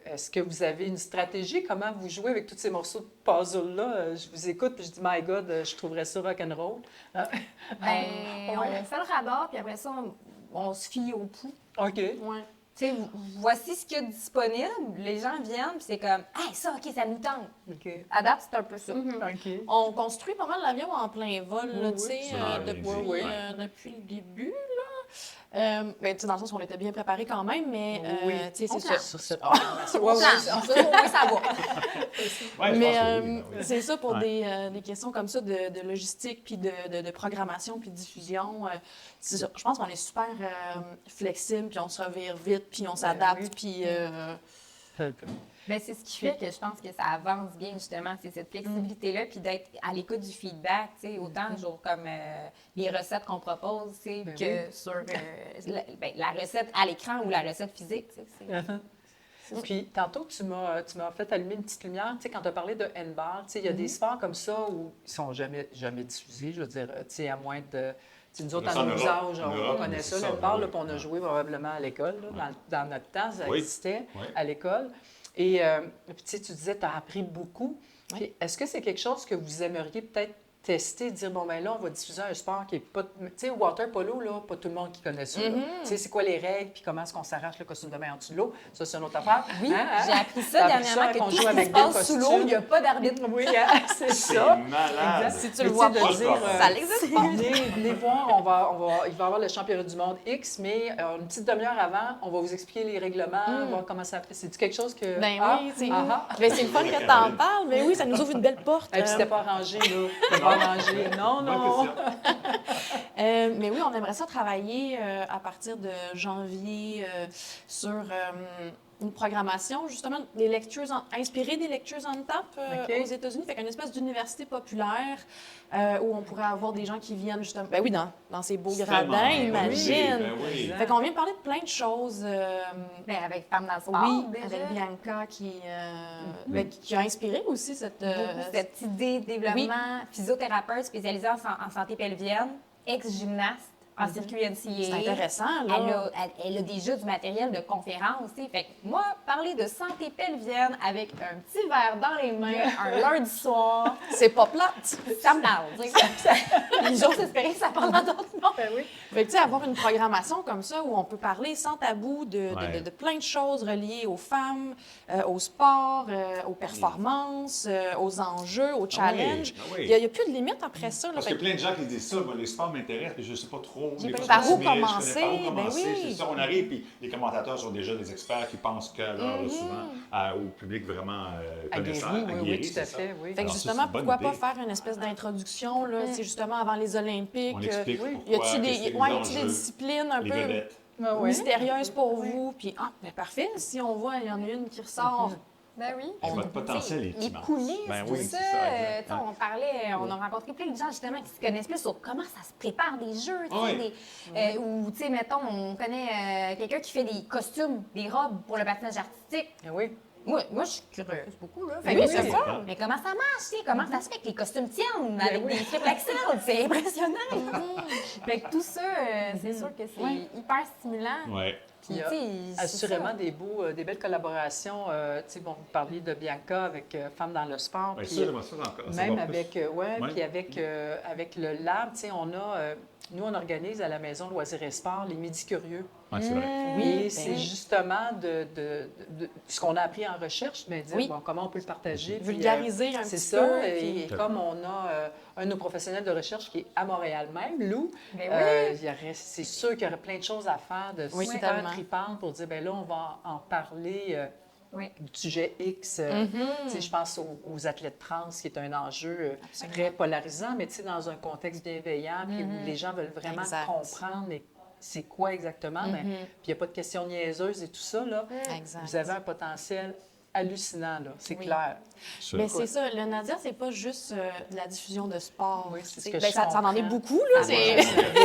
est-ce que vous avez une stratégie? Comment vous jouez avec tous ces morceaux de puzzle-là? Je vous écoute, puis je dis, my God, je trouverais ça rock'n'roll. Ben, on fait le radar, puis après ça, on se fie au pouls. OK. Ouais. Tu sais, voici ce qu'il y a de disponible. Les gens viennent, puis c'est comme « Hey, ça, OK, ça nous tente. OK. » À date, c'est un peu ça. OK. On construit pas mal l'avion en plein vol, là, Oui, tu sais, oui. Ah, bien depuis, dit, oui. depuis le début, là. Ben, tu sais, dans le sens où on était bien préparés quand même, mais Oui. tu sais, On c'est planche ça. sur cette Ah. programmation. On Ouais, ouais, planche. Ça, au moins, ça va. Ouais, je Mais pense que oui, oui. c'est ça pour Ouais. des questions comme ça de logistique, puis de programmation, puis de diffusion. C'est ça. Je pense qu'on est super flexible, puis on se revire vite, puis on s'adapte, oui. puis... Ben, c'est ce qui fait que je pense que ça avance bien, justement. C'est cette flexibilité-là, puis d'être à l'écoute du feedback, tu sais, autant genre comme les recettes qu'on propose, tu sais, Ben que sur la recette à l'écran ou la recette physique, tu sais. Puis, tantôt, tu m'as fait allumer une petite lumière. Tu sais, quand tu as parlé de handball, tu sais, il y a des sports comme ça où ils sont jamais diffusés, je veux dire, tu sais, à moins de... Tu sais, nous autres, Ça, à en nos Europe, âges, en on Europe, connaît c'est ça, ça, le handball, oui. là, puis on a joué probablement à l'école. Là, dans notre temps, ça Oui. existait Oui. à l'école. Et puis, tu sais, tu disais, tu as appris beaucoup. Puis, est-ce que c'est quelque chose que vous aimeriez peut-être tester, dire, bon, ben là, on va diffuser un sport qui est pas... Tu sais, water polo, là, pas tout le monde qui connaît ça. là. Tu sais, c'est quoi les règles, puis comment est-ce qu'on s'arrache le costume de bain en dessous de l'eau. Ça, c'est une autre affaire. Oui, Hein, hein? j'ai appris ça T'as appris dernièrement, ça, que qu'on tout joue ce qui avec se des passe sous l'eau, costumes. il n'y a pas d'arbitre. Oui, hein, c'est C'est ça. malade. Exact. Si tu le Mais vois tu sais, pas, de dire, ça n'existe pas. venez voir, il va y avoir le championnat du monde X, mais une petite demi-heure avant, on va vous expliquer les règlements, voir comment ça... C'est quelque chose que... Ben Ah, oui, c'est ah, ah. ben, c'est le fun que t'en parles, mais oui, ça nous ouvre une belle porte. Et puis c'était pas rangé, là. C'était pas rangé. Non, Bonne non. question. Mais oui, on aimerait ça travailler à partir de janvier sur une programmation, justement, inspirée des Lectures on Tap OK. aux États-Unis. Fait qu'une espèce d'université populaire où on pourrait avoir des gens qui viennent justement, ben oui, dans ces beaux C'est gradins, tellement- imagine. Ben oui. Fait qu'on vient parler de plein de choses. Ben, avec Femmes dans le sport, Oui, déjà. avec Bianca qui a inspiré aussi cette... Beaucoup cette idée de développement, physiothérapeute spécialisée en santé pelvienne, ex-gymnaste en circuit NCAA. C'est intéressant, là. Elle a déjà du matériel de conférence. Tu sais. Fait que moi, parler de santé pelvienne avec un petit verre dans les mains un lundi soir, C'est pas plate. ça me parle. Tu sais. J'ose espérer que ça parle à d'autres mondes. Ben oui. Fait que, tu sais, avoir une programmation comme ça où on peut parler sans tabou Ouais. de plein de choses reliées aux femmes, au sport, aux performances, aux enjeux, aux challenges. Ah oui. Il n'y a plus de limite après ça. Là. Parce Fait qu'il y a plein de gens qui disent ça, moi, les sports m'intéressent, mais je ne sais pas trop. J'ai les pas postes par où continuels, je connais commencer, par où ben commencer. oui. C'est ça, on arrive, puis les commentateurs sont déjà des experts qui pensent qu'à l'heure, Mm-hmm. souvent, au public vraiment connaisseur, Aguerri, oui, oui, aguerri, tout c'est à ça. fait, oui. Fait que Alors, ça, justement, c'est une bonne pourquoi pas idée. faire une espèce d'introduction, là, c'est justement avant les Olympiques. On explique oui. Y pourquoi, a-tu qu'est-ce des, que ouais, les y a-tu des enjeux, disciplines un les peu vedettes. Ah oui. mystérieuses pour vous? Puis, ben parfait, si on voit, il y en a une qui ressort. Ben oui. Et votre potentiel est Les immense. coulisses, Ben tout oui, ça. c'est ça, exact. Tu sais, on a rencontré plein de gens justement qui se connaissent plus sur comment ça se prépare des jeux. Tu sais, Oui. ou, tu sais, mettons, on connaît quelqu'un qui fait des costumes, des robes pour le patinage artistique. Ben oui. Moi, je suis curieuse beaucoup. Là. Ben Fait oui, que, c'est tu sais, ça. Mais comment ça marche? Tu sais, comment ça se fait que les costumes tiennent avec des triples axels? C'est impressionnant. Fait que tout ça, c'est sûr que c'est hyper stimulant. Ouais. Il y a Puis, tu sais, c'est assurément ça. des belles collaborations. Tu sais, bon, vous parliez de Bianca avec Femmes dans le sport. Ben, puis, ça, j'aimerais ça encore. même savoir plus. avec, Ouais. puis avec le lab, tu sais, nous, on organise à la Maison Loisirs et Sport les Midis Curieux. Ouais, c'est vrai. Oui, ben c'est oui. justement de ce qu'on a appris en recherche, mais dire Oui. bon, comment on peut le partager. puis, Vulgariser un c'est petit ça. peu. Et, puis- et comme on a un de nos professionnels de recherche qui est à Montréal même, Lou, Ben oui. c'est sûr qu'il y aurait plein de choses à faire de Oui, super totalement. tripantes pour dire, ben là, on va en parler Oui. du sujet X. Tu sais, je pense aux athlètes trans, qui est un enjeu très polarisant, mais tu sais, dans un contexte bienveillant, puis où les gens veulent vraiment Exact. comprendre mais c'est quoi exactement. Mais, puis il n'y a pas de questions niaiseuses et tout ça. Là. Exact. Vous avez un potentiel hallucinant, là, c'est Oui. clair. Ça. Mais c'est ça, le Nadia, c'est pas juste de la diffusion de sport. Oui, c'est ce Tu que sais, je ça en est comprends. beaucoup, là. Ah, c'est-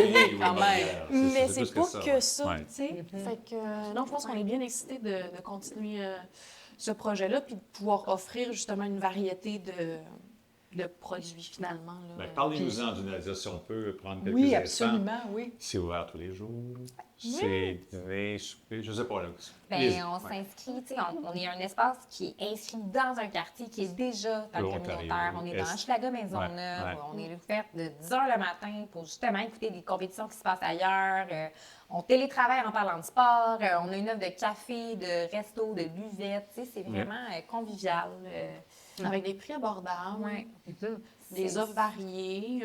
Oui, quand même. Mais plus c'est pas que ça, ouais. tu sais. Fait que, non, je pense qu'on est bien excités de continuer ce projet-là, puis de pouvoir offrir justement une variété de produits, finalement. Là. Ben, parlez-nous-en du Nadia, si on peut prendre quelques Oui, instants. absolument, oui. C'est ouvert tous les jours. C'est dîner, souper, je sais pas. Là. Ben, Les- on ouais. s'inscrit, tu sais, on est un espace qui est inscrit dans un quartier qui est déjà dans le L'Ontario, communautaire. On est dans Est. Hochelaga Maisonneuve. Ouais. On est ouvert de 10 h le matin pour justement écouter des compétitions qui se passent ailleurs. On télétravaille en parlant de sport. On a une offre de café, de resto, de buvette. Tu sais, c'est vraiment convivial. Avec des prix abordables, Ouais. des C'est- offres variées.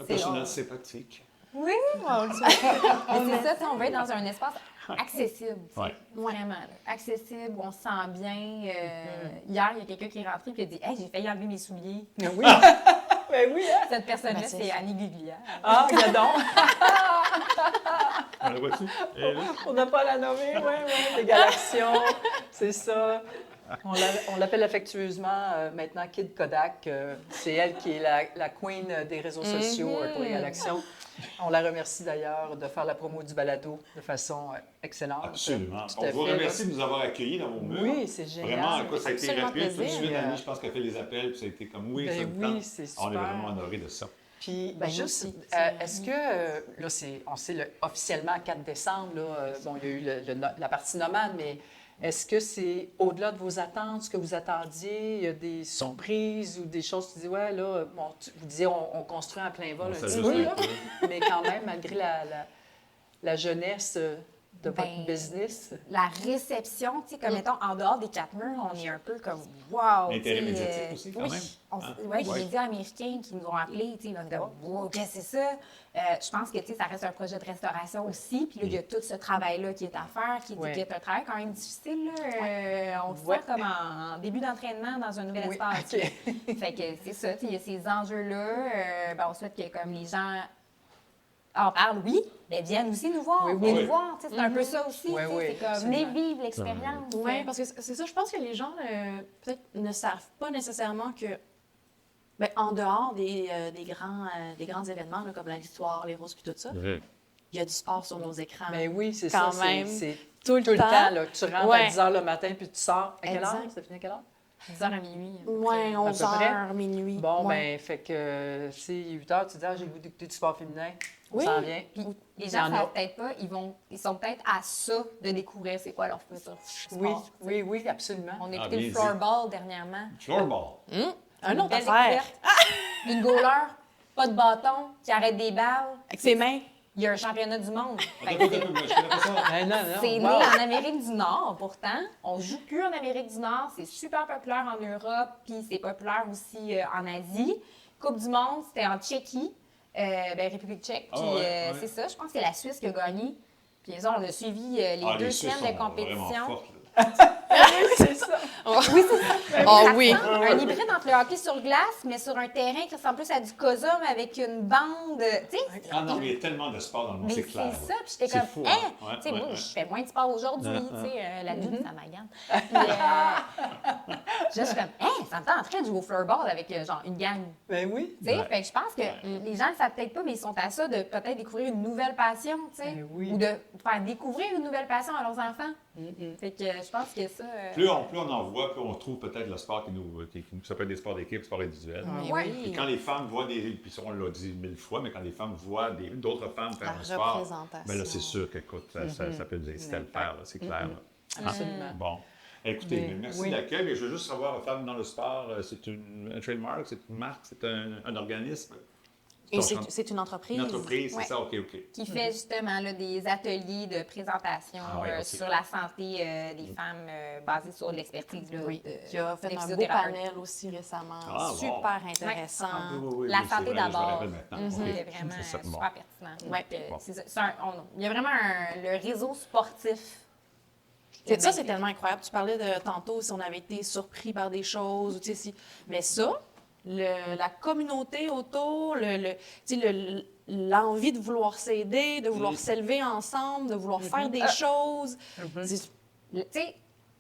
Un personnel sympathique. Oui, mais c'est ça, tu sais, on veut être dans un espace accessible. tu sais. Ouais. Vraiment, là. Accessible, où on se sent bien. Hier, il y a quelqu'un qui est rentré et qui a dit « Hey, j'ai failli enlever mes souliers. Oui. Ben oui, hein? » Cette personne-là, Ben, c'est c'est ça. Annie Guglia. Ah, regarde donc. On la voit-tu? Elle est là? On n'a pas à la nommer, oui, les Galaxions, c'est ça. On l'appelle affectueusement maintenant Kid Kodak. C'est elle qui est la queen des réseaux sociaux pour les Galaxions. On la remercie d'ailleurs de faire la promo du balado de façon excellente. Absolument. Tout On à vous fait, remercie de nous avoir accueillis dans vos murs. Oui, c'est génial. Vraiment, écoute, ça a été Absolument rapide. Tout de plaisir. suite, Annie, je pense qu'elle fait les appels, puis ça a été comme oui, Ben ça me oui, tente. c'est On est super. vraiment honorés de ça. Puis, Ben, juste, aussi. est-ce que, là, on sait officiellement 4 décembre, là, bon, il y a eu la partie nomade, mais est-ce que c'est au-delà de vos attentes, ce que vous attendiez, il y a des surprises ou des choses qui disent, ouais, là, bon, vous disiez, on construit en plein vol On un petit s'ajuste peu, un là, peu. mais quand même, malgré la jeunesse de Ben, votre business. La réception, tu sais, comme mettons, en dehors des 4 murs, on est un peu comme wow! L'intérêt tu sais, médiatique aussi, quand oui. même. Hein? Ouais, les Ouais. médias américains qui nous ont appelés, tu sais, ils ont dit wow, qu'est-ce que c'est ça? Je pense que, tu sais, ça reste un projet de restauration aussi, puis là, il y a tout ce travail-là qui est à faire, qui Ouais. est un travail quand même difficile, là. On se Ouais. sent comme en début d'entraînement dans un nouvel Oui, espace. OK. Fait que c'est ça, tu sais, il y a ces enjeux-là. Ben, on souhaite que comme les gens en parle, oui, mais viennent aussi nous voir. Oui, oui. Viens Oui. nous voir. Tu sais, c'est un peu ça aussi. Oui, tu sais, oui, c'est comme absolument. les vivre l'expérience. Oui, parce que c'est ça, je pense que les gens peut-être ne savent pas nécessairement que, ben, en dehors des grands événements, là, comme la victoire, les roses puis tout ça, il y a du sport sur nos écrans. Mais oui, c'est Quand ça. même. C'est Tout le tout le temps. temps. Là. Tu rentres Ouais. à 10 h le matin, puis tu sors. À quelle heure? Exact. Ça finit à quelle heure? 10 heures à minuit. Oui, 11 peu près. heures, minuit. Bon, Ouais. ben, fait que si 8 h, tu dis, ah, j'ai le goût d'écouter du sport féminin. Oui. Ça s'en vient. Puis les Il y gens en ne a. savent peut-être pas, ils sont peut-être à ça de découvrir c'est quoi leur futur Oui, sport. oui, oui, absolument. On a Ah, écouté bien le dit. floorball dernièrement. Floorball. Un Une autre belle affaire. découverte. Une goaler, pas de bâton, qui arrête des balles. Avec ses mains. Il y a un championnat du monde. Fait Attends, que attends, je connais pas ça. Ben, non, non. c'est wow. né en Amérique du Nord, pourtant. On joue plus en Amérique du Nord. C'est super populaire en Europe, puis c'est populaire aussi en Asie. Coupe du monde, c'était en Tchéquie, République tchèque. Puis Ah ouais, ouais. c'est ça, je pense que c'est la Suisse qui a gagné. Puis ça, on a suivi les Ah, 2 les Suisses semaines de sont compétition. vraiment fortes, là. C'est ça. Oh Oui, c'est ça. Oh Ça oui. ressemble à un hybride entre le hockey sur glace, mais sur un terrain qui ressemble plus à du COSA, mais avec une bande. Tu sais, Ah non, mais il y a tellement de sport dans le monde, mais c'est c'est clair. ça, puis j'étais C'est comme, fou, hein? hein? Ouais, Tu sais, ouais, moi, ouais. je fais moins de sport aujourd'hui, Ouais, tu sais, la dune, Mm-hmm. ça m'agane. Puis, je suis comme, hein, ça me tenterait de jouer au floorball avec, genre, une gang. Ben oui. Tu sais, Ouais. fait que je pense que les gens ne le savent peut-être pas, mais ils sont à ça de peut-être découvrir une nouvelle passion, tu sais. Ben oui. Ou de faire découvrir une nouvelle passion à leurs enfants. Fait que je pense que ça. Plus on en voit, plus on trouve peut-être le sport ça peut être des sports d'équipe, sport individuel. Mais Ouais. Puis quand les femmes voient puis on l'a dit 1000 fois, mais quand les femmes voient d'autres femmes faire La un sport, représentation. ben là, c'est sûr qu'écoute, ça peut nous inciter à le faire, là, c'est clair. là. Absolument. Bon. Écoutez, Mais, merci oui. de l'accueil. Mais je veux juste savoir, Femmes dans le sport, c'est un trademark, c'est une marque, c'est un organisme. Et c'est une entreprise. Une entreprise, c'est Ouais. ça, OK. Qui fait justement là, des ateliers de présentation Ah ouais, ok. sur la santé des femmes basés sur l'expertise. là, Oui, de- qui a fait des un beau physiothérapeutes. panel aussi récemment. Ah, bon. Super intéressant. La c'est santé vrai, je me d'abord. rappelle maintenant. C'est OK. vraiment C'est ça, bon. super pertinent. Ouais. Donc, Bon. c'est ça. Il y a vraiment le réseau sportif. Ça, c'est tellement incroyable. Tu parlais de tantôt si on avait été surpris par des choses. Ou, tu sais, mais ça, la communauté autour, tu sais, l'envie de vouloir s'aider, de vouloir s'élever ensemble, de vouloir faire des choses. C'est- Tu sais,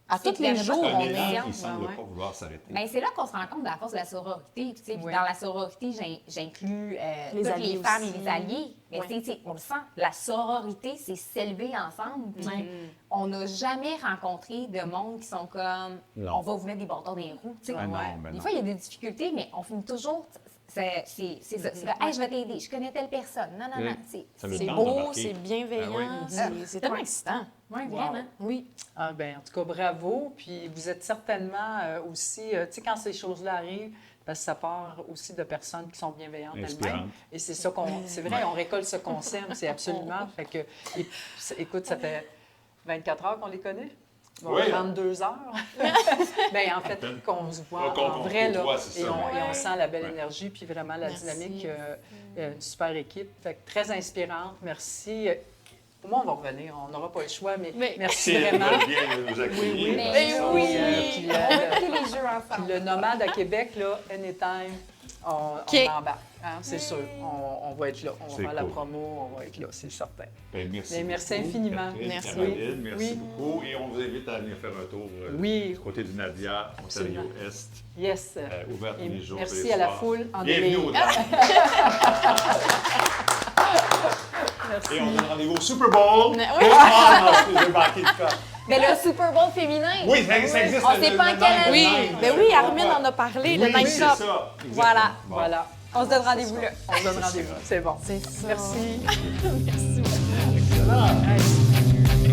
À c'est tous les clairement jours, Un on une élan est- vision. qui semble ouais. pas vouloir s'arrêter. Ben, c'est là qu'on se rend compte de la force de la sororité. Tu sais, puis Oui. dans la sororité, j'inclus Les toutes alliés les femmes aussi. et les alliés. Mais Oui. tu sais, on le sent, la sororité, c'est s'élever ensemble. Puis on n'a jamais rencontré de monde qui sont comme Non. on va vous mettre des bâtons dans les roues. Tu sais. Ah non, ben Des non. fois, il y a des difficultés, mais on finit toujours. C'est ça. C'est comme, hey, je vais t'aider, je connais telle personne. Non, non, Oui. non. Ça me C'est tente beau, d'embarquer. c'est bienveillant, Ben c'est tellement excitant. Oui, vraiment. Oui. Ah, ben, en tout cas, bravo. Puis vous êtes certainement aussi, tu sais, quand ces choses-là arrivent, parce que ça part aussi de personnes qui sont bienveillantes Inspirantes. elles-mêmes. Et c'est ça c'est vrai, on récolte ce qu'on sème, c'est absolument. Fait que, écoute, ça fait 24 heures qu'on les connaît. Bon, Oui. 32 heures. Bien, en fait, qu'on se voit Qu'on en vrai, là, côtoie, c'est et ça. on Ouais. sent la belle Ouais. énergie, puis vraiment la Merci. dynamique, une super équipe. Fait que très inspirante. Merci. Pour moi, on va revenir, on n'aura pas le choix, mais Mais- merci C'est vraiment. bien de nous accueillir. Mais Ben Ça, oui. puis, On va le, écouter les jeux ensemble. puis le nomade à Québec, là, anytime, on OK. embarque. Hein, c'est sûr, on va être là. On va C'est faire la cool. promo, on va être là, c'est certain. Ben, merci. Ben, merci beaucoup, infiniment. Catherine, Merci. Caroline, merci Oui. beaucoup. Et on vous invite à venir faire un tour Oui. du côté du Nadia, Absolument. Ontario Est, Yes. ouvert tous Et les jours. tous merci les à la soirs. foule en Bienvenue délire. aux dames. Et on donne rendez-vous au Super Bowl. Oui. Ah non, excusez, j'ai manqué de cas. Mais le Super Bowl féminin. Oui, ça existe. On sait pas en quelle année. Oui, ben oui, Armin en a parlé, le Oui, Night c'est Shop. ça. Exactement. Voilà. Bon. Voilà. On se donne rendez-vous là. On se donne rendez-vous. C'est bon. C'est ça. Merci. Merci beaucoup. Excellent.